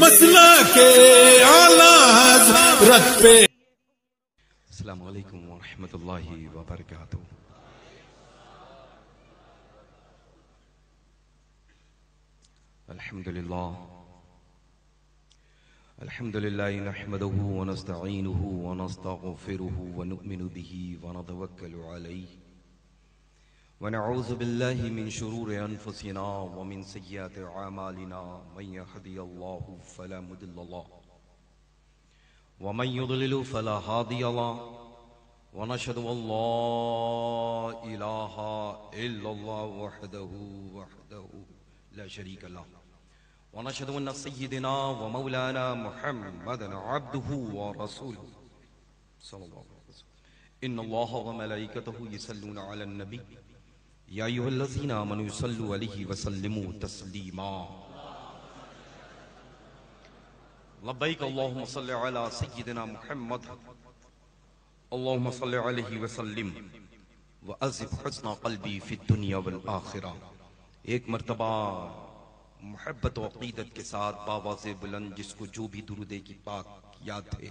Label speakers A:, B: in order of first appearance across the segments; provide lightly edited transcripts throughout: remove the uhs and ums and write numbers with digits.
A: مسئلہ کے اعلیٰ حضرت پہ.
B: السلام علیکم ورحمۃ اللہ وبرکاتہ. الحمد للہ نحمده ونستعینه ونستغفره ونؤمن به ونتوکل علیہ ونعوذ باللہ من شرور انفسنا ومن سیئات اعمالنا من یهدی اللہ فلا مضل له ومن يضلل فلا هادي له ونشهد ان لا اله الا الله وحده لا شريك له ونشهد ان سيدنا ومولانا محمدا عبده ورسوله صلى الله عليه وسلم. ان الله وملائكته يصلون على النبي يا ايها الذين امنوا صلوا عليه وسلموا تسليما. لبيك اللهم صل على سيدنا محمد اللهم صل عليه وسلم وأذب حسن قلبي في الدنيا والآخرة. ایک مرتبہ محبت و عقیدت کے ساتھ باواز بلند جس کو جو بھی درود کی پاک یاد ہے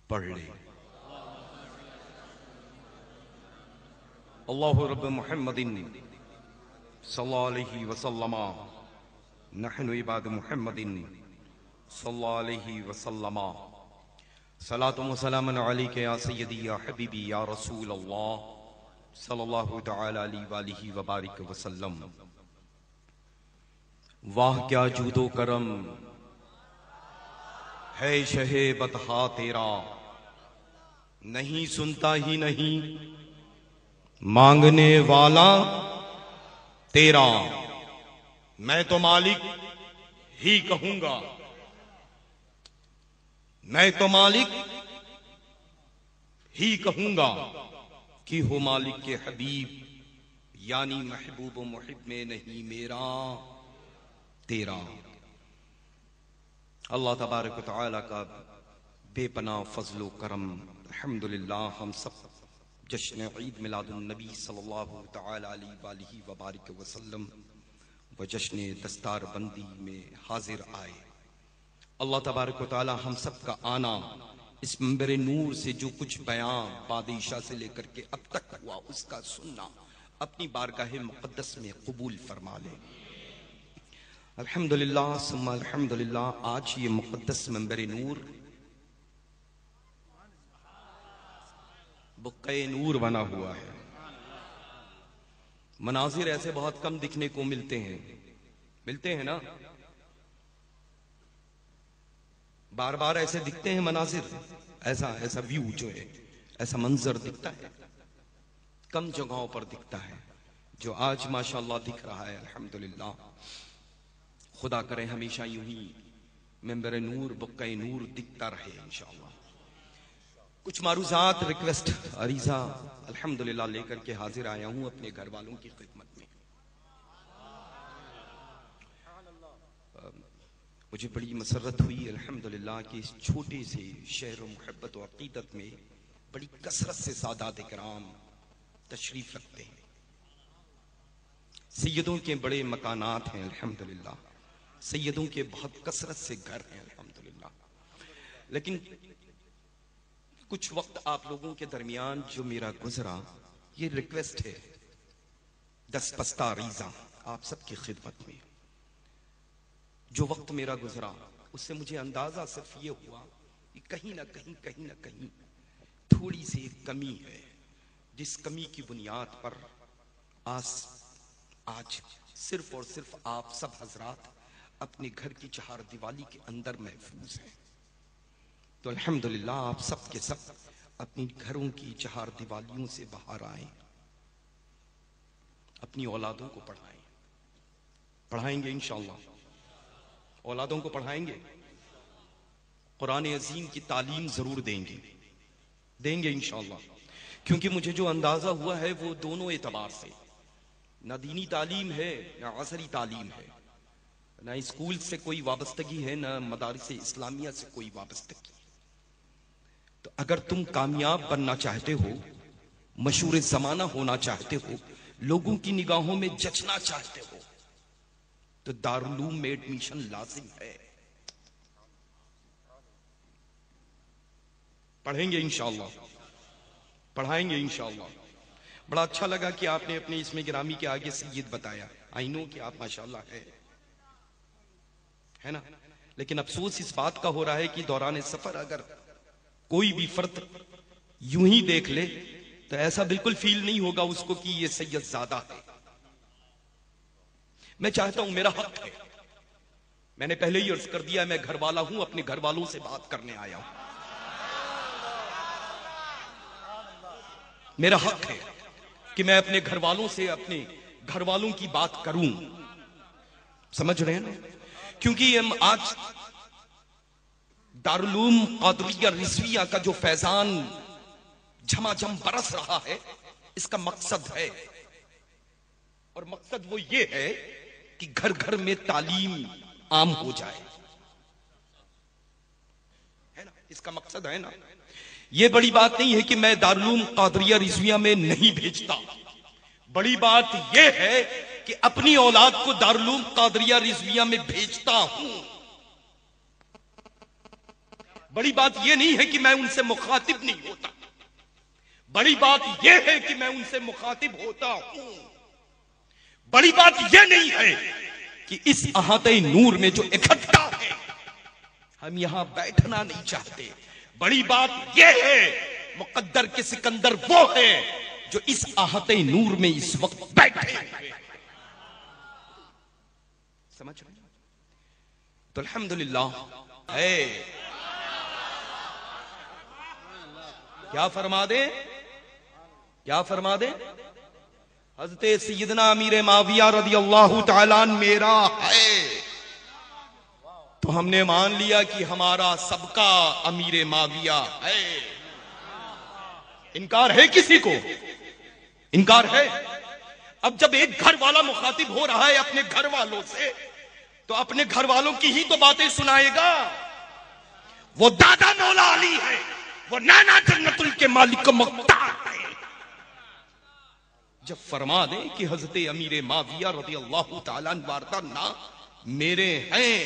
B: پڑھ لے. اللہ رب محمد صلی اللہ علیہ وسلم نحن عباد محمد صلی اللہ علیہ وسلم صلاۃ و سلام علیک یا سیدی یا حبیبی یا رسول اللہ صلی اللہ تعالی علیہ وآلہ وبارک وسلم. واہ کیا جود و کرم ہے شہ بطحا تیرا، نہیں سنتا ہی نہیں مانگنے والا تیرا. میں تو مالک ہی کہوں گا، میں تو مالک ہی کہوں گا کہ ہو مالک کے حبیب، یعنی محبوب و محب میں نہیں میرا تیرا. اللہ تبارک و تعالی کا بے پناہ فضل و کرم. الحمدللہ ہم سب جشن عید میلاد النبی صلی اللہ تعالی علیہ وآلہ وبارک وسلم و جشن دستار بندی میں حاضر آئے. اللہ تبارک و تعالی ہم سب کا آنا اس منبر نور سے جو کچھ بیان بعد عشاء سے لے کر کے اب تک ہوا اس کا سننا اپنی بارگاہ مقدس میں قبول فرما لے. الحمدللہ ثم الحمدللہ. آج یہ مقدس منبر نور بقعہ نور بنا ہوا ہے. مناظر ایسے بہت کم دکھنے کو ملتے ہیں نا، بار بار ایسے دکھتے ہیں مناظر، ایسا ویو جو ہے، ایسا منظر دکھتا ہے، کم جگہوں پر دکھتا ہے جو آج ماشاءاللہ دکھ رہا ہے. الحمدللہ خدا کرے ہمیشہ یوں ہی منبر نور بقعہ نور دکھتا رہے انشاءاللہ. کچھ معروضات ریکویسٹ عریضہ الحمدللہ لے کر کے حاضر آیا ہوں اپنے گھر والوں کی خدمت میں. مجھے بڑی مسرت ہوئی الحمدللہ کہ اس چھوٹے سے شہر و محبت و عقیدت میں بڑی کثرت سے سادات کرام تشریف رکھتے ہیں. سیدوں کے بڑے مکانات ہیں الحمدللہ، سیدوں کے بہت کثرت سے گھر ہیں الحمدللہ. لیکن کچھ وقت آپ لوگوں کے درمیان جو میرا گزرا، یہ ریکویسٹ ہے دستپستہ عریضہ آپ سب کی خدمت میں. جو وقت میرا گزرا اس سے مجھے اندازہ صرف یہ ہوا کہ کہیں نہ کہیں تھوڑی سی ایک کمی ہے، جس کمی کی بنیاد پر آج صرف اور صرف آپ سب حضرات اپنے گھر کی چہار دیوالی کے اندر محفوظ ہیں. تو الحمدللہ آپ سب کے سب اپنی گھروں کی چہار دیوالیوں سے باہر آئیں، اپنی اولادوں کو پڑھائیں گے انشاءاللہ. اولادوں کو پڑھائیں گے، قرآن عظیم کی تعلیم ضرور دیں گے انشاءاللہ. کیونکہ مجھے جو اندازہ ہوا ہے وہ دونوں اعتبار سے، نہ دینی تعلیم ہے نہ عصری تعلیم ہے، نہ اسکول سے کوئی وابستگی ہے نہ مدارس اسلامیہ سے کوئی وابستگی. تو اگر تم کامیاب بننا چاہتے ہو، مشہور زمانہ ہونا چاہتے ہو، لوگوں کی نگاہوں میں جچنا چاہتے ہو، تو دارالعلوم میں ایڈمیشن لازم ہے. پڑھیں گے انشاءاللہ، پڑھائیں گے انشاءاللہ۔ بڑا اچھا لگا کہ آپ نے اپنے اسم گرامی کے آگے سید بتایا۔ آئی نو کہ آپ ماشاءاللہ ہے نا، لیکن افسوس اس بات کا ہو رہا ہے کہ دوران سفر اگر کوئی بھی فرد یوں ہی دیکھ لے تو ایسا بالکل فیل نہیں ہوگا اس کو کہ یہ سید زادہ ہے۔ میں چاہتا ہوں، میرا حق ہے، میں نے پہلے ہی عرض کر دیا میں گھر والا ہوں، اپنے گھر والوں سے بات کرنے آیا ہوں۔ میرا حق ہے کہ میں اپنے گھر والوں سے اپنے گھر والوں کی بات کروں، سمجھ رہے ہیں نا؟ کیونکہ ہم آج دارالعلوم قادریہ رضویہ کا جو فیضان جھما جھم برس رہا ہے، اس کا مقصد ہے، اور مقصد وہ یہ ہے کہ گھر گھر میں تعلیم عام ہو جائے، ہے نا؟ اس کا مقصد ہے نا۔ یہ بڑی بات نہیں ہے کہ میں دارالعلوم قادریہ رضویہ میں نہیں بھیجتا، بڑی بات یہ ہے کہ اپنی اولاد کو دارالعلوم قادریہ رضویہ میں بھیجتا ہوں۔ بڑی بات یہ نہیں ہے کہ میں ان سے مخاطب نہیں ہوتا، بڑی بات یہ ہے کہ میں ان سے مخاطب ہوتا ہوں۔ بڑی بات یہ نہیں ہے کہ اس احاطۂ نور میں جو اکٹھا ہے ہم یہاں بیٹھنا نہیں چاہتے، بڑی بات یہ ہے مقدر کے سکندر وہ ہے جو اس احاطۂ نور میں اس وقت بیٹھے ہیں، سمجھ رہے ہیں؟ تو الحمدللہ ہے، کیا فرما دیں، کیا فرما دیں؟ حضرت سیدنا امیر معاویہ رضی اللہ تعالیٰ عنہ میرا ہے، تو ہم نے مان لیا کہ ہمارا سب کا امیر معاویہ ہے۔ انکار ہے کسی کو؟ انکار ہے؟ اب جب ایک گھر والا مخاطب ہو رہا ہے اپنے گھر والوں سے، تو اپنے گھر والوں کی ہی تو باتیں سنائے گا۔ وہ دادا مولا علی ہے، وہ نانا جنت ال کے مالک مختار ہے۔ جب فرما دیں کہ حضرت امیر معاویہ رضی اللہ تعالیٰ عنہ وارثہ نا میرے ہیں،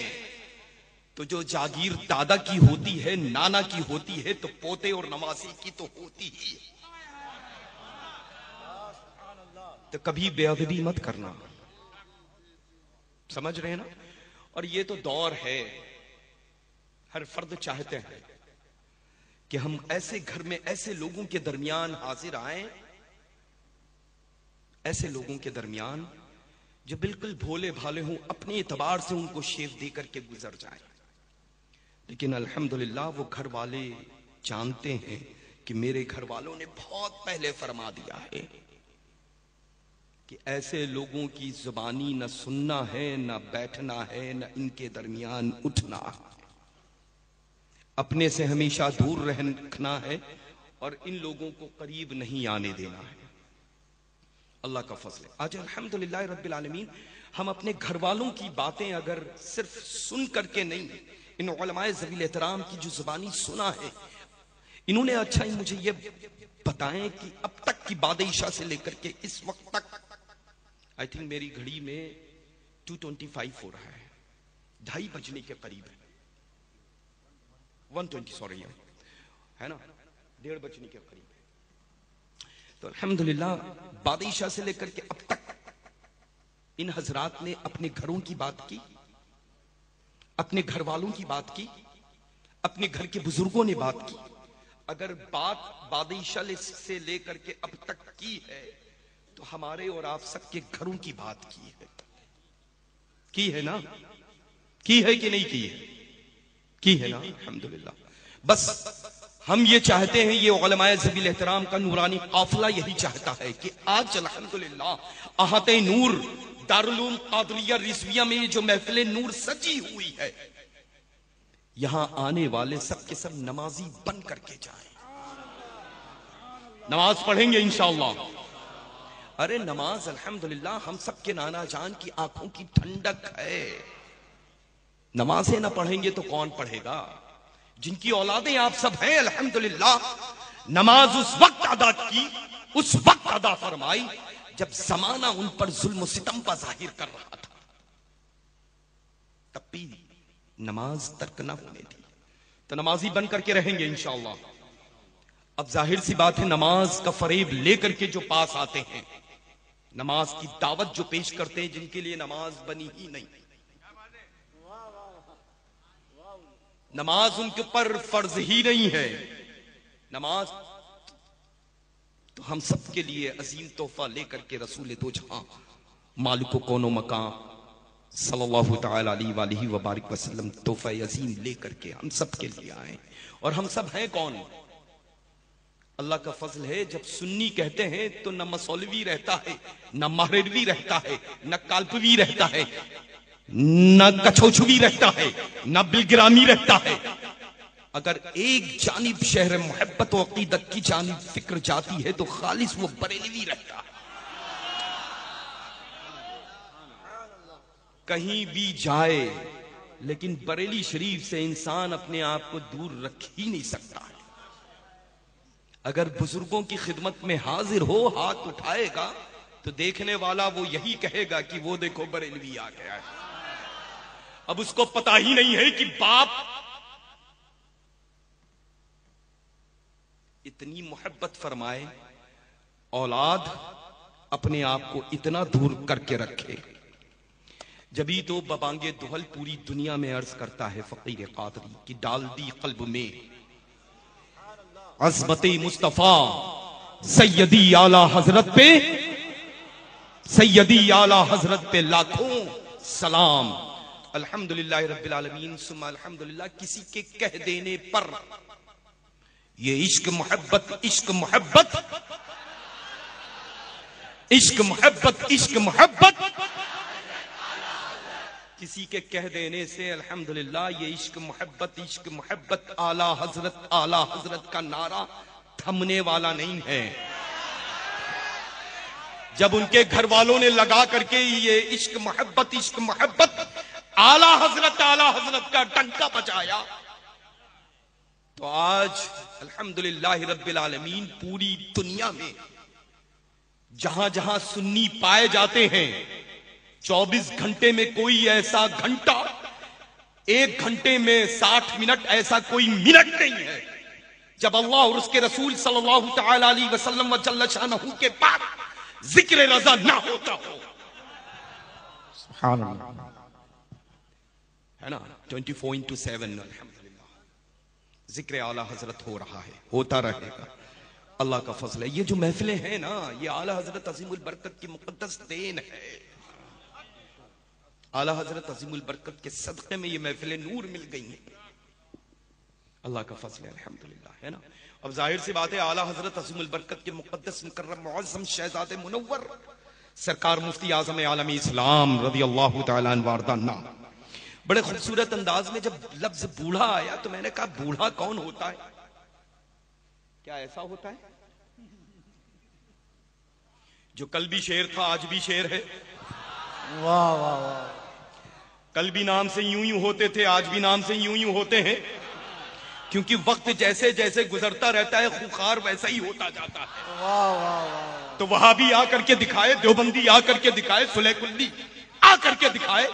B: تو جو جاگیر دادا کی ہوتی ہے، نانا کی ہوتی ہے، تو پوتے اور نواسی کی تو ہوتی ہی ہے۔ تو کبھی بے ادبی مت کرنا، سمجھ رہے ہیں نا؟ اور یہ تو دور ہے، ہر فرد چاہتے ہیں کہ ہم ایسے گھر میں ایسے لوگوں کے درمیان حاضر آئیں، ایسے لوگوں کے درمیان جو بالکل بھولے بھالے ہوں، اپنے اعتبار سے ان کو شیف دے کر کے گزر جائیں، لیکن الحمدللہ وہ گھر والے جانتے ہیں کہ میرے گھر والوں نے بہت پہلے فرما دیا ہے کہ ایسے لوگوں کی زبانی نہ سننا ہے، نہ بیٹھنا ہے، نہ ان کے درمیان اٹھنا ہے، اپنے سے ہمیشہ دور رکھنا ہے، اور ان لوگوں کو قریب نہیں آنے دینا ہے۔ اللہ کا فضل ہے، آج الحمدللہ رب العالمین ہم اپنے گھر والوں کی باتیں اگر صرف سن کر کے نہیں، ان علماء ذوی الاحترام کی جو زبانی سنا ہے، انہوں نے اچھا ہی مجھے یہ بتائیں کہ اب تک کی بعد عشاء سے لے کر کے اس وقت تک آئی تھنک میری گھڑی میں 2:25 ہو رہا ہے، 2:30 بجنے کے قریب ہے، 1:20 سوری ہے نا، 1:30 بجنے کے قریب ہے۔ تو الحمدللہ بعد عشاء سے لے کر کے اب تک ان حضرات نے اپنے گھروں کی بات کی، اپنے گھر والوں کی بات کی، اپنے گھر کے بزرگوں نے بات کی۔ اگر بات بعد عشاء سے لے کر کے اب تک کی ہے تو ہمارے اور آپ سب کے گھروں کی بات کی ہے نا؟ کی ہے کہ نہیں کی ہے؟ کی ہے نا؟ الحمدللہ۔ بس ہم یہ چاہتے ہیں، یہ علماء ذوی الاحترام کا نورانی قافلہ یہی چاہتا ہے کہ آج الحمدللہ احاطۂ نور دارالعلوم قادریہ رضویہ میں جو محفل نور سجی ہوئی ہے، یہاں آنے والے سب کے سب نمازی بن کر کے جائیں، نماز پڑھیں گے انشاءاللہ۔ ارے نماز الحمدللہ ہم سب کے نانا جان کی آنکھوں کی ٹھنڈک ہے، نمازیں نہ پڑھیں گے تو کون پڑھے گا؟ جن کی اولادیں آپ سب ہیں الحمدللہ، نماز اس وقت ادا کی، اس وقت ادا فرمائی جب زمانہ ان پر ظلم و ستم کا ظاہر کر رہا تھا، تب بھی نماز ترک نہ ہونے دی۔ تو نمازی بن کر کے رہیں گے انشاءاللہ، اب ظاہر سی بات ہے نماز کا فریب لے کر کے جو پاس آتے ہیں، نماز کی دعوت جو پیش کرتے ہیں، جن کے لیے نماز بنی ہی نہیں، نماز ان کے اوپر فرض ہی نہیں ہے، نماز تو ہم سب کے لیے عظیم تحفہ لے کر کے رسول دو جہاں مالک و کون و مکان صلی اللہ تعالی علیہ وآلہ وبارک وسلم تحفہ عظیم لے کر کے ہم سب کے لیے آئے. اور ہم سب ہیں کون؟ اللہ کا فضل ہے، جب سنی کہتے ہیں تو نہ مسولوی رہتا ہے، نہ مہروی رہتا ہے، نہ کالپوی رہتا ہے، نہ کچھوچھوی رہتا ہے، نہ بلگرامی رہتا ہے. اگر ایک جانب شہر محبت و عقیدت کی جانب فکر جاتی ہے تو خالص وہ بریلوی رہتا ہے. کہیں بھی جائے لیکن بریلی شریف سے انسان اپنے آپ کو دور رکھ ہی نہیں سکتا ہے. اگر بزرگوں کی خدمت میں حاضر ہو، ہاتھ اٹھائے گا تو دیکھنے والا وہ یہی کہے گا کہ وہ دیکھو بریلوی آ گیا ہے. اب اس کو پتا ہی نہیں ہے کہ باپ اتنی محبت فرمائے، اولاد اپنے آپ کو اتنا دور کر کے رکھے. جبھی تو ببانگے دہل پوری دنیا میں عرض کرتا ہے فقیر قادری کی ڈال دی قلب میں عظمت مصطفیٰ سیدی اعلی حضرت پہ، سیدی اعلی حضرت پہ لاکھوں سلام. الحمدللہ رب العالمین ثم الحمدللہ. کسی کے کہہ دینے پر یہ عشق محبت عشق محبت عشق محبت عشق محبت کسی کے کہہ دینے سے الحمدللہ یہ عشق محبت اعلی حضرت کا نعرہ تھمنے والا نہیں ہے. جب ان کے گھر والوں نے لگا کر کے یہ عشق محبت اعلی حضرت کا ڈنکا بجایا تو آج الحمدللہ رب العالمین پوری دنیا میں جہاں جہاں سنی پائے جاتے ہیں 24 گھنٹے میں کوئی ایسا گھنٹہ، ایک گھنٹے میں 60 منٹ ایسا کوئی منٹ نہیں ہے جب اللہ اور اس کے رسول صلی اللہ تعالی علیہ وسلم و جل شانہ کے بعد ذکر رضا نہ ہوتا ہو.
A: سبحان اللہ
B: ہے نا 24/7 الحمدللہ ذکر اعلی حضرت ہو رہا ہے، ہوتا رہے گا. اللہ کا فضل ہے. یہ جو محفلیں ہیں نا، یہ اعلی حضرت عظیم البرکت کی مقدس دین ہے. اعلی حضرت عظیم البرکت کے صدقے میں یہ محفلیں نور مل گئی ہیں. اللہ کا فضل ہے الحمدللہ. ہے نا. اب ظاہر سی بات ہے اعلی حضرت عظیم البرکت کے مقدس مکرم معظم شہزاد منور سرکار مفتی اعظم عالم اسلام رضی اللہ تعالیٰ عنہ وارضاہ بڑے خوبصورت انداز میں جب لفظ بوڑھا آیا تو میں نے کہا بوڑھا کون ہوتا ہے؟ کیا ایسا ہوتا ہے جو کل بھی شیر تھا آج بھی شیر ہے؟
A: واہ واہ واہ.
B: کل بھی نام سے یوں ہوتے تھے، آج بھی نام سے یوں ہوتے ہیں، کیونکہ وقت جیسے جیسے گزرتا رہتا ہے خوخار ویسا ہی ہوتا جاتا ہے.
A: واہ واہ واہ.
B: تو وہاں بھی آ کر کے دکھائے، دیوبندی آ کر کے دکھائے، سلح کلی آ کر کے دکھائے.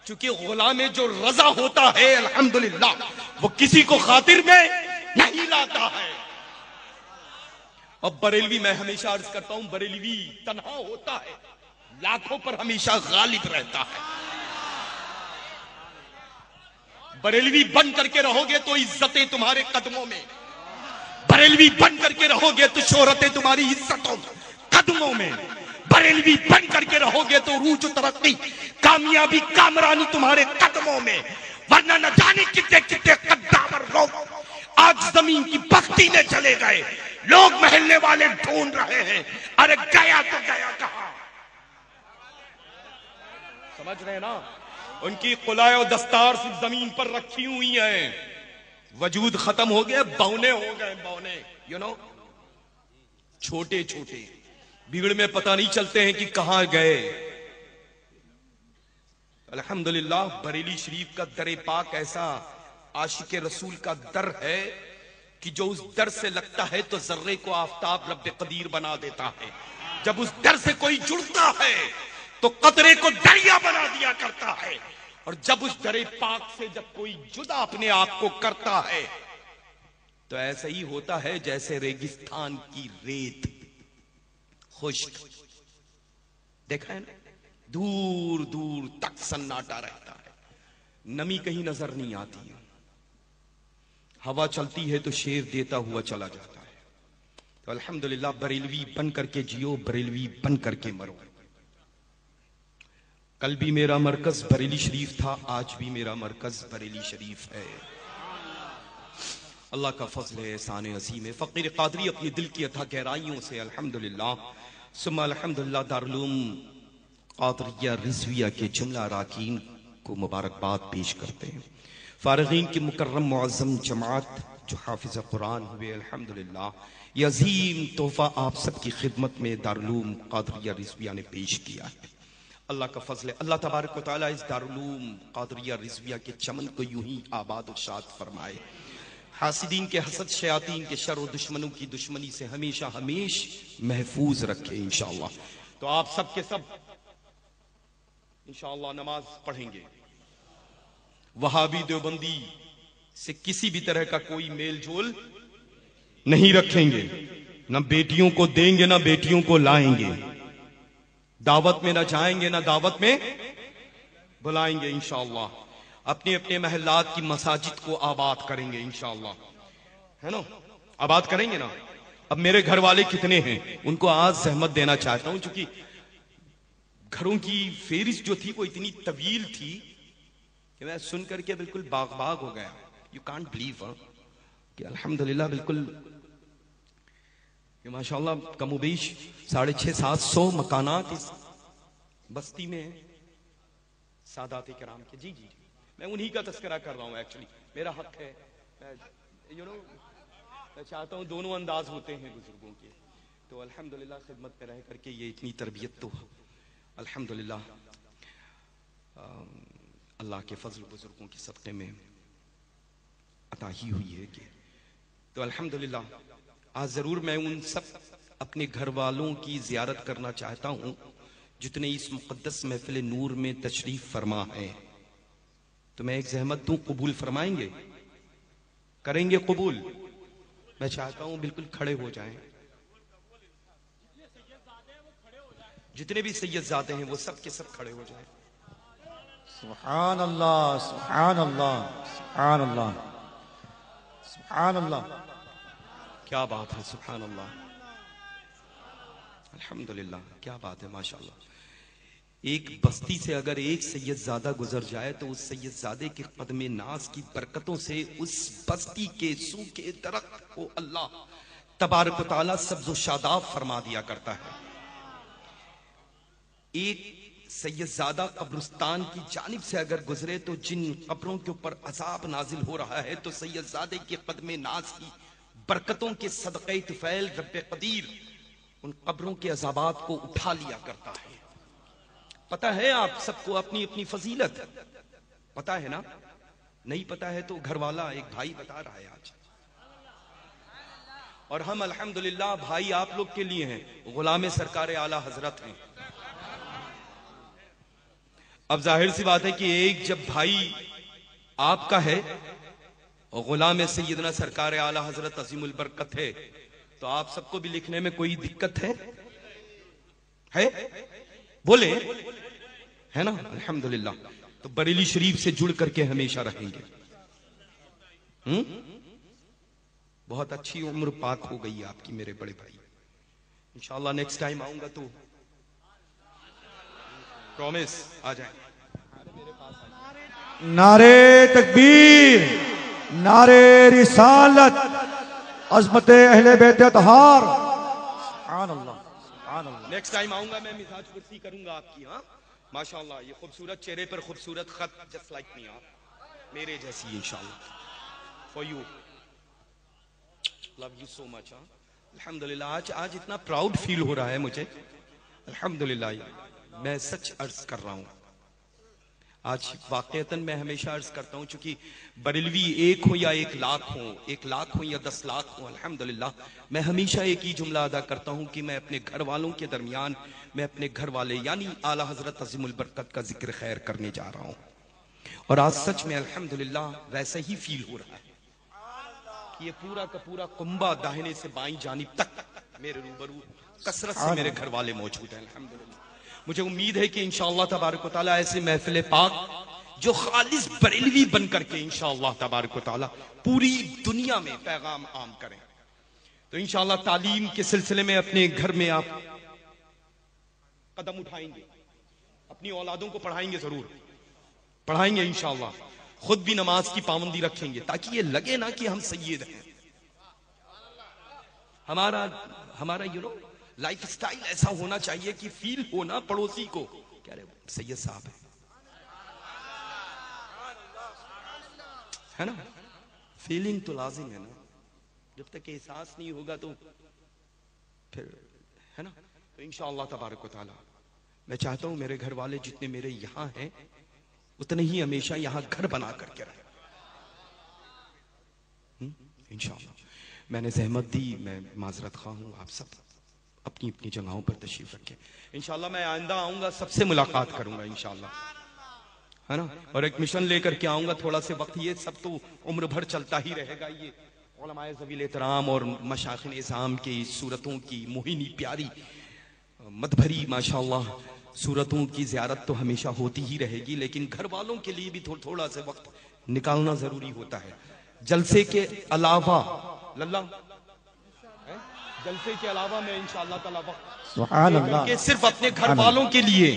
B: چونکہ غلام جو رضا ہوتا ہے الحمدللہ وہ کسی کو خاطر میں نہیں لاتا ہے. اب بریلوی میں ہمیشہ عرض کرتا ہوں بریلوی تنہا ہوتا ہے، لاکھوں پر ہمیشہ غالب رہتا ہے. بریلوی بن کر کے رہو گے تو عزتیں تمہارے قدموں میں، بریلوی بن کر کے رہو گے تو شہرتیں تمہاری عزتوں قدموں میں، بریلوی بن کر کے رہو گے تو روج و ترقی کامیابی کامرانی تمہارے قدموں میں. ورنہ نہ جانے کتنے کتنے قدامر لوگ آج زمین کی بختی میں چلے گئے. لوگ محلے والے ڈھونڈ رہے ہیں، ارے گیا تو گیا کہاں؟ سمجھ رہے ہیں نا. ان کی قلائے و دستار صرف زمین پر رکھی ہوئی ہیں، وجود ختم ہو گیا، بونے ہو گئے، بونے چھوٹے چھوٹے بھیڑ میں پتہ نہیں چلتے ہیں کہ کہاں گئے. الحمدللہ بریلی شریف کا در پاک ایسا عاشق رسول کا در ہے کہ جو اس در سے لگتا ہے تو ذرے کو آفتاب رب قدیر بنا دیتا ہے. جب اس در سے کوئی جڑتا ہے تو قطرے کو دریا بنا دیا کرتا ہے، اور جب اس در پاک سے جب کوئی جدا اپنے آپ کو کرتا ہے تو ایسا ہی ہوتا ہے جیسے ریگستان کی ریت خشک، دیکھا ہے نا، دور دور تک سناٹا رہتا ہے، نمی کہیں نظر نہیں آتی ہے، ہوا چلتی ہے تو شیر دیتا ہوا چلا جاتا ہے۔ تو الحمدللہ بریلوی بن کر کے جیو، بریلوی بن کر کے مرو۔ کل بھی میرا مرکز بریلی شریف تھا، آج بھی میرا مرکز بریلی شریف ہے۔ اللہ کا فضل ہے، احسان عظیم ہے۔ فقیر قادری اپنی دل کی اتھا گہرائیوں سے الحمدللہ ثم الحمدللہ دارالعلوم قادریہ رضویہ کے جملہ اراکین کو مبارکباد پیش کرتے ہیں۔ فارغین کی مکرم معظم جماعت جو حافظ قرآن ہوئے، الحمدللہ یہ عظیم تحفہ آپ سب کی خدمت میں دارالعلوم قادریہ رضویہ نے پیش کیا ہے۔ اللہ کا فضل ہے، اللہ تبارک و تعالیٰ اس دارالعلوم قادریہ رضویہ کے چمن کو یوں ہی آباد و شاد فرمائے، حاسدین کے حسد، شیاطین کے شر و دشمنوں کی دشمنی سے ہمیشہ محفوظ رکھے انشاءاللہ۔ تو آپ سب کے سب انشاءاللہ نماز پڑھیں گے، وہابی دیوبندی سے کسی بھی طرح کا کوئی میل جول نہیں رکھیں گے، نہ بیٹیوں کو دیں گے نہ بیٹیوں کو لائیں گے، دعوت میں نہ جائیں گے نہ دعوت میں بلائیں گے انشاءاللہ۔ اپنے اپنے محلات کی مساجد کو آباد کریں گے انشاءاللہ، ہے نا، آباد کریں گے نا۔ اب میرے گھر والے کتنے ہیں ان کو آج زحمت دینا چاہتا ہوں، چونکہ گھروں کی فہرست جو تھی وہ اتنی طویل تھی کہ میں سن کر کے بالکل باغ باغ ہو گیا۔ یو کانٹ بلیو کہ الحمدللہ بالکل ماشاءاللہ کم و بیش 650-700 مکانات اس بستی میں ہیں سادات کرام کے۔ جی جی میں انہی کا تذکرہ کر رہا ہوں، ایکچولی میرا حق ہے، میں چاہتا ہوں دونوں انداز ہوتے ہیں بزرگوں کے، تو الحمدللہ خدمت پہ رہ کر کے یہ اتنی تربیت تو الحمدللہ اللہ کے فضل بزرگوں کے صدقے میں عطا ہی ہوئی ہے کہ تو الحمدللہ آج ضرور میں ان سب اپنے گھر والوں کی زیارت کرنا چاہتا ہوں جتنے اس مقدس محفل نور میں تشریف فرما ہے۔ تو میں ایک زحمت دوں، قبول فرمائیں گے؟ کریں گے قبول؟ میں چاہتا ہوں بالکل کھڑے ہو جائیں، جتنے بھی سید زادے ہیں وہ سب کے سب کھڑے ہو جائیں۔
A: سبحان اللہ سبحان اللہ سبحان اللہ سبحان اللہ،
B: کیا بات ہے، سبحان اللہ، الحمدللہ، کیا بات ہے، ماشاءاللہ۔ ایک بستی سے اگر ایک سید زادہ گزر جائے تو اس سید زادے کے قدم ناز کی برکتوں سے اس بستی کے سوکھے درخت کو اللہ تبارک و تعالیٰ سبز و شاداب فرما دیا کرتا ہے۔ ایک سید زادہ قبرستان کی جانب سے اگر گزرے تو جن قبروں کے اوپر عذاب نازل ہو رہا ہے تو سید زادے کے قدم ناز کی برکتوں کے صدقہ طفیل رب قدیر ان قبروں کے عذابات کو اٹھا لیا کرتا ہے۔ پتہ ہے آپ سب کو اپنی اپنی فضیلت، پتہ ہے نا؟ نہیں پتہ ہے تو گھر والا ایک بھائی بتا رہا ہے آج، اور ہم الحمدللہ بھائی آپ لوگ کے لیے ہیں، غلام سرکار اعلیٰ حضرت ہیں۔ اب ظاہر سی بات ہے کہ ایک جب بھائی آپ کا ہے اور غلام سیدنا سرکار اعلیٰ حضرت عظیم البرکت ہے تو آپ سب کو بھی لکھنے میں کوئی دقت ہے؟ بولے ہے نا؟ الحمدللہ۔ تو بریلی شریف سے جڑ کر کے ہمیشہ رہیں گے۔ بہت اچھی عمر پاک ہو گئی آپ کی میرے بڑے بھائی، انشاءاللہ نیکسٹ ٹائم آؤں گا تو پرومس آ جائیں۔
A: نعرے تکبیر، نعرے رسالت، عظمت اہل بیت اطہار، سبحان اللہ سبحان اللہ۔
B: نیکسٹ ٹائم آؤں گا میں مزاج پرسی کروں گا آپ کی، ہاں ماشاءاللہ، یہ خوبصورت چہرے پر خوبصورت خط، جسٹ لائک می، آپ میرے جیسی انشاءاللہ، for you, love you so much. الحمدللہ آج اتنا پراؤڈ فیل ہو رہا ہے مجھے، الحمدللہ، میں سچ عرض کر رہا ہوں آج واقعتاً میں ہمیشہ عرض کرتا ہوں چونکہ بریلوی ایک ہو یا 1,00,000 ہو یا 10 لاکھ ہو، الحمدللہ میں ہمیشہ ایک ہی جملہ ادا کرتا ہوں کہ میں اپنے گھر والوں کے درمیان میں اپنے گھر والے یعنی اعلیٰ حضرت عظیم البرکت کا ذکر خیر کرنے جا رہا ہوں، اور آج سچ میں الحمدللہ ویسا ہی فیل ہو رہا ہے۔ کہ یہ پورا کا پورا کنبہ داہنے سے بائیں جانب تک میرے روبرو کثرت سے میرے گھر والے موجود ہیں الحمدللہ. مجھے امید ہے کہ انشاءاللہ تبارک و تعالیٰ ایسے محفل پاک جو خالص بریلوی بن کر کے انشاءاللہ تبارک و تعالیٰ پوری دنیا میں پیغام عام کریں. تو انشاءاللہ تعلیم کے سلسلے میں اپنے گھر میں آپ قدم اٹھائیں گے, اپنی اولادوں کو پڑھائیں گے, ضرور پڑھائیں گے انشاءاللہ. خود بھی نماز کی پابندی رکھیں گے تاکہ یہ لگے نا کہ ہم سید ہیں. ہمارا لائف سٹائل ایسا ہونا چاہیے کہ فیل ہونا پڑوسی کو کہہ رہے سید صاحب ہے نا. فیلنگ تو لازم ہے نا, جب تک احساس نہیں ہوگا تو پھر ہے نا. تو انشاءاللہ تبارک و تعالی میں چاہتا ہوں میرے گھر والے جتنے میرے یہاں ہیں اتنے ہی ہمیشہ یہاں گھر بنا کر کے رہے انشاءاللہ. میں نے زحمت دی, میں معذرت خواہ ہوں. آپ سب اپنی اپنی جگہوں پر تشریف رکھیں. انشاءاللہ میں آئندہ آؤں گا, سب سے ملاقات کروں گا انشاءاللہ, ہے نا. اور ایک مشن لے کر کے آؤں گا تھوڑا سے وقت. یہ سب تو عمر بھر چلتا ہی رہے گا. یہ علماء ذویل احترام اور مشائخ نظام کی صورتوں کی موہنی پیاری مدبھری ماشاءاللہ صورتوں کی زیارت تو ہمیشہ ہوتی ہی رہے گی, لیکن گھر والوں کے لیے بھی تھوڑا سے وقت نکالنا ضروری ہوتا ہے. جلسے کے علاوہ جلسے کے علاوہ میں انشاءاللہ تعالی وقت
A: سبحان اللہ
B: کہ صرف اپنے گھر والوں کے لیے,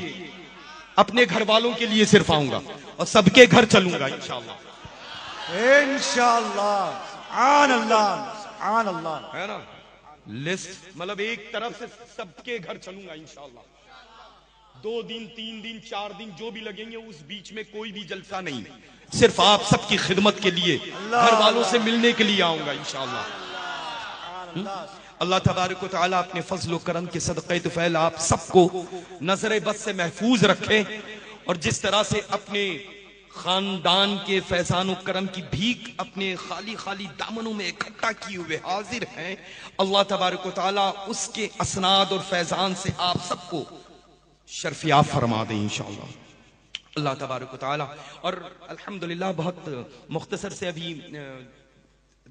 B: اپنے گھر والوں کے لیے صرف آؤں گا اور سب کے گھر چلوں گا انشاءاللہ.
A: انشاءاللہ. سبحان اللہ سبحان اللہ.
B: ہے نا لسٹ, مطلب ایک طرف سے سب کے گھر چلوں گا انشاءاللہ. 2 دن 3 دن 4 دن جو بھی لگیں گے, اس بیچ میں کوئی بھی جلسہ نہیں, صرف آپ سب کی خدمت کے لیے, گھر والوں سے ملنے کے لیے آؤں گا انشاءاللہ. اللہ تبارک و تعالیٰ اپنے فضل و کرم کے صدقہ طفیل آپ سب کو نظر بد سے محفوظ رکھے, اور جس طرح سے اپنے خاندان کے فیضان و کرم کی بھیک اپنے خالی خالی دامنوں میں اکٹھا کیے ہوئے حاضر ہیں, اللہ تبارک و تعالیٰ اس کے اسناد اور فیضان سے آپ سب کو شرفیاب فرما دیں انشاءاللہ. اللہ تبارک و تعالیٰ. اور الحمدللہ بہت مختصر سے ابھی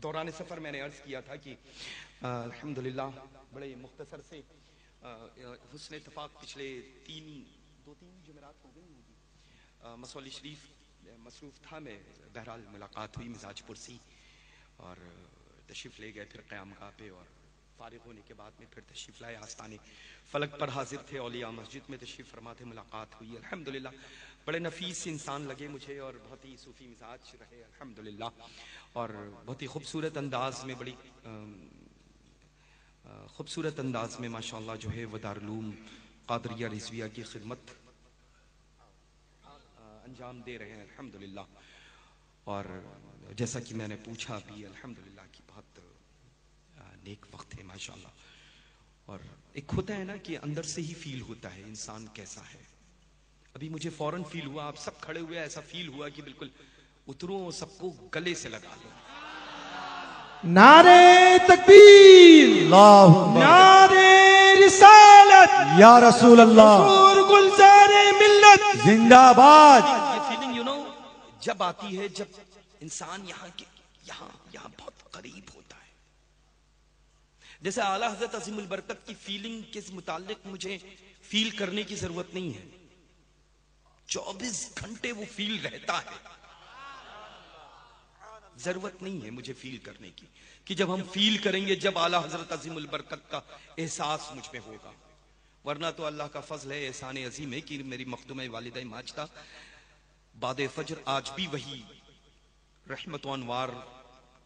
B: دوران سفر میں نے عرض کیا تھا کہ الحمدللہ بڑے مختصر سے حسن اتفاق پچھلے 2-3 جمعرات ہو گئی ہوگی, مسولی شریف مصروف تھا, میں بہرحال ملاقات ہوئی, مزاج پرسی, اور تشریف لے گئے پھر قیام گاہ پہ, اور فارغ ہونے کے بعد میں پھر تشریف لائے آستانے فلک پر حاضر تھے, اولیاء مسجد میں تشریف فرما تھے, ملاقات ہوئی الحمدللہ. بڑے نفیس انسان لگے مجھے اور بہت ہی صوفی مزاج رہے الحمدللہ, اور بہت ہی خوبصورت انداز میں, بڑی خوبصورت انداز میں ماشاءاللہ جو ہے وہ دارالعلوم قادریہ رضویہ کی خدمت انجام دے رہے ہیں الحمدللہ. اور جیسا کہ میں نے پوچھا بھی الحمدللہ کہ بہت نیک وقت ہے ماشاءاللہ. اور ایک ہوتا ہے نا کہ اندر سے ہی فیل ہوتا ہے انسان کیسا ہے. ابھی مجھے فوراً فیل ہوا, آپ سب کھڑے ہوئے, ایسا فیل ہوا کہ بالکل اتروں اور سب کو گلے سے لگا لوں.
C: نعرے تکبیر,
A: اللہ
C: نعرے رسالت,
A: یا رسول اللہ,
C: حضور گلزار ملت
A: زندہ باد.
B: یہ فیلنگ جب آتی ہے جب انسان یہاں بہت قریب ہوتا ہے. جیسے اعلیٰ حضرت عظیم البرکت کی فیلنگ کے متعلق مجھے فیل کرنے کی ضرورت نہیں ہے, 24 گھنٹے وہ فیل رہتا ہے. ضرورت نہیں ہے مجھے فیل کرنے کی, کہ جب ہم فیل کریں گے جب اعلیٰ حضرت عظیم البرکت کا احساس مجھ میں ہوگا. ورنہ تو اللہ کا فضل ہے, احسان عظیم ہے کہ میری مخدومہ والدہ ماجدہ بعد فجر آج بھی وہی رحمت و انوار,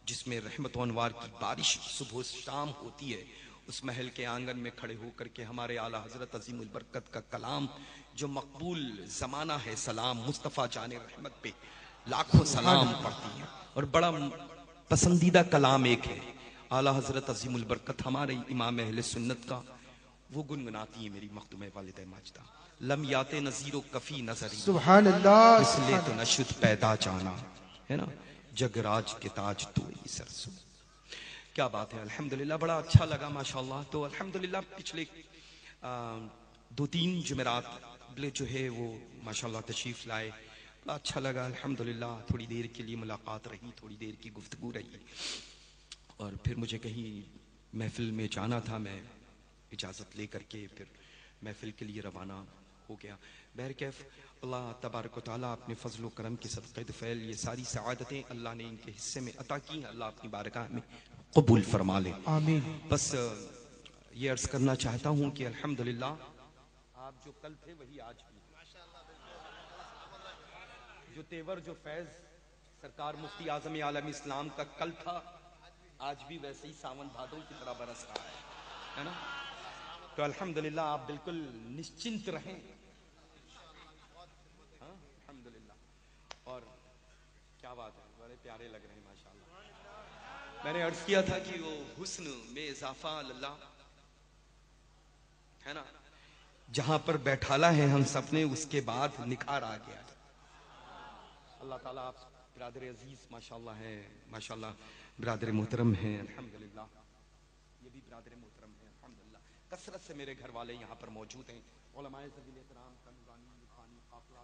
B: جس میں رحمت و انوار کی بارش صبح و شام ہوتی ہے, اس محل کے آنگن میں کھڑے ہو کر کے ہمارے اعلیٰ حضرت عظیم البرکت کا کلام جو مقبول زمانہ ہے, سلام مصطفیٰ جان رحمت پہ لاکھوں سلام پڑھتی ہے. اور بڑا پسندیدہ کلام ایک ہے, اعلیٰ حضرت عظیم البرکت ہمارے امام اہل سنت کا, وہ گنگناتی ہے میری مخدومہ والدہ ماجدہ, لم یات نظیر و کفی نظری,
C: سبحان اللہ,
B: اس لیے تو نشد پیدا جانا, ہے نا, جگراج کے تاج تو ہی سرسو. کیا بات ہے الحمدللہ, بڑا اچھا لگا ماشاءاللہ. تو الحمدللہ پچھلے 2-3 جمعرات جو ہے وہ ماشاءاللہ تشریف لائے, بڑا اچھا لگا الحمدللہ. تھوڑی دیر کے لیے ملاقات رہی, تھوڑی دیر کی گفتگو رہی, اور پھر مجھے کہیں محفل میں جانا تھا، میں اجازت لے کر کے پھر محفل کے لیے روانہ ہو گیا. بہرکیف اللہ تبارک و تعالیٰ اپنے فضل و کرم کے صدقہ دفعل یہ ساری سعادتیں اللہ نے ان کے حصے میں عطا کی ہیں، اللہ اپنی بارگاہ میں قبول فرما لے.
C: آمین.
B: بس یہ عرض کرنا چاہتا ہوں کہ الحمدللہ آپ جو کل تھے وہی آج بھی، جو تیور جو فیض سرکار مفتی اعظم عالم اسلام کا کل تھا آج بھی ویسے ہی ساون بھادوں کی طرح برس رہا ہے نا. تو الحمدللہ آپ بالکل نشچنت رہیں. ہاں الحمدللہ. اور کیا بات ہے، بڑے پیارے لگ رہے ہیں ماشاءاللہ. میں نے عرض کیا تھا کہ وہ حسن میں اضافہ اللہ ہے نا، جہاں پر بیٹھالا ہے ہم سب نے اس کے بعد نکھار آ گیا. اللہ تعالیٰ آپ برادر عزیز ماشاءاللہ ہیں، ماشاءاللہ برادر محترم ہیں الحمدللہ. یہ بھی برادر محترم ہیں الحمدللہ. کثرت سے میرے گھر والے یہاں پر موجود ہیں. علماء ذویل احترام کا نورانی لطفانی قافلہ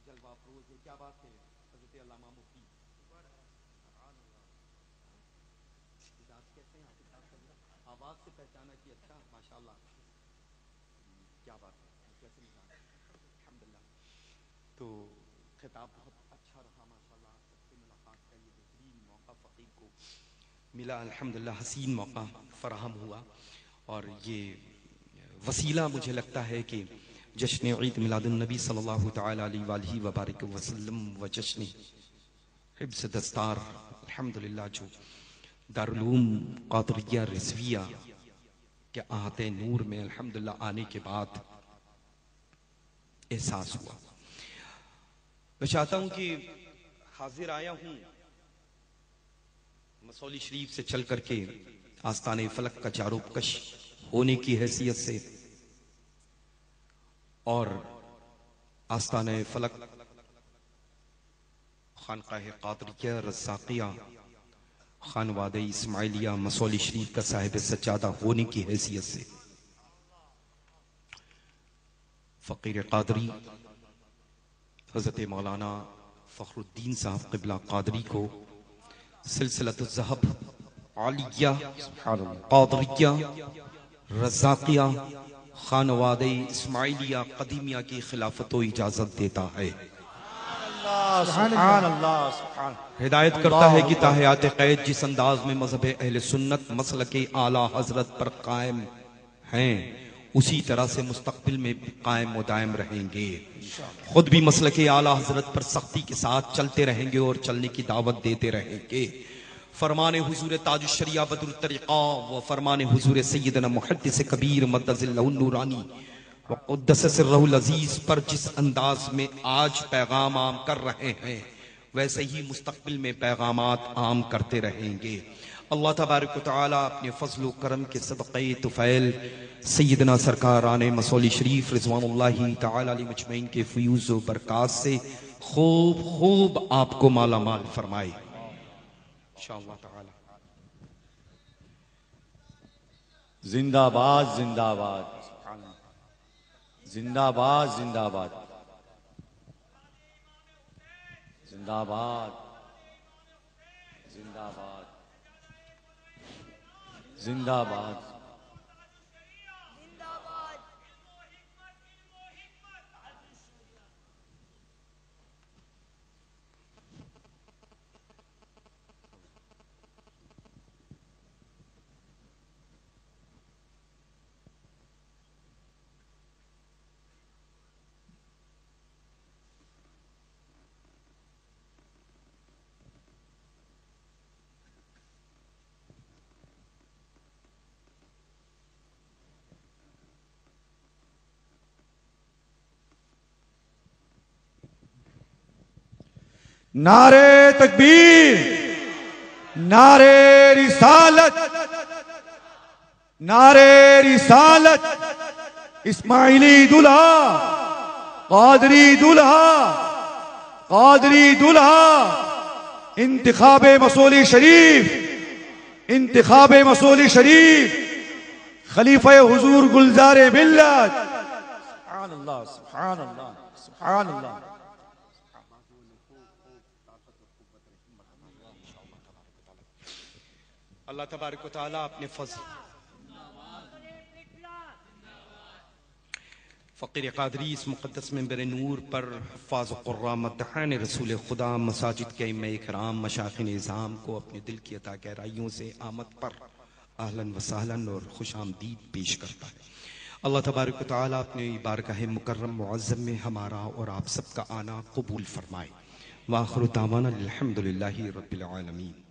B: جلوہ افروز ہے. کیا بات ہے حضرت علامہ مفتی کیسے ہیں آپ؟ آواز سے پہچانا کہ اچھا ماشاءاللہ کیا بات ہے، کیسے مزاج الحمدللہ. تو خطاب بہت اچھا رہا ماشاءاللہ. سب سے ملاقات کا یہ بہترین موقع فقیر کو ملا الحمدللہ، حسین موقع فراہم ہوا. اور یہ وسیلہ مجھے لگتا ہے کہ جشن عید میلاد النبی صلی اللہ تعالی علیہ وآلہ وبارک وسلم و جشن حبس دستار الحمدللہ جو دارالعلوم قادریہ رضویہ کے آہت نور میں الحمدللہ آنے کے بعد احساس ہوا. میں چاہتا ہوں کہ حاضر آیا ہوں مسولی شریف سے چل کر کے آستان فلک کا چاروب کش ہونے کی حیثیت سے، اور آستان فلک خانقاہ قادریہ رزاقیہ خانوادہ اسماعیلیہ مسولی شریف کا صاحب سجادہ ہونے کی حیثیت سے فقیر قادری حضرت مولانا فخر الدین صاحب قبلہ قادری کو سلسلۃ الذہب عالیہ قادریہ رزاقیہ خانوادہ اسماعیلیہ قدیمیہ کی خلافت و اجازت دیتا ہے،
A: سبحان اللہ سبحان.
B: ہدایت کرتا ہے کہ تاحیات قید جس انداز میں مذہب اہل سنت مسلک اعلیٰ حضرت پر قائم ہیں اسی طرح سے مستقبل میں قائم و دائم رہیں گے. خود بھی مسلک اعلیٰ حضرت پر سختی کے ساتھ چلتے رہیں گے اور چلنے کی دعوت دیتے رہیں گے. فرمان حضور تاج الشریعہ بدر الطریقہ و فرمان حضور سیدنا محدث کبیر مدظ اللہ النورانی وقدس سرہ العزیز پر جس انداز میں آج پیغام عام کر رہے ہیں ویسے ہی مستقبل میں پیغامات عام کرتے رہیں گے. اللہ تبارک و تعالی اپنے فضل و کرم کے صدقہ طفیل سیدنا سرکاران مسولی شریف رضوان اللہ تعالی علیہ مجمعین کے فیوز و برکات سے خوب خوب آپ کو مالا مال فرمائے انشاءاللہ تعالی.
A: زندہ باد زندہ باد زندہ باد زندہ باد زندہ باد زندہ باد زندہ باد. نعرے تکبیر، نعرے رسالت، نعرے رسالت. اسماعیلی دلہا، قادری دلہا، قادری دلہا. انتخاب مسولی شریف، انتخاب مسولی شریف، خلیفہ حضور گلزار ملت. سبحان اللہ سبحان اللہ سبحان اللہ.
B: اللہ تبارک و تعالیٰ اپنے فضل فقیر قادری اس مقدس منبر نور پر حفاظ و قراء مدحان رسول خدا مساجد کے ائمہ کرام مشائخ نظام کو اپنے دل کی عطا گہرائیوں سے آمد پر اہلاً و سہلاً اور خوش آمدید پیش کرتا ہے۔ اللہ تبارک و تعالیٰ اپنے بارگاہ مکرم معظم میں ہمارا اور آپ سب کا آنا قبول فرمائے۔ وآخر دعوانا الحمدللہ رب العالمین۔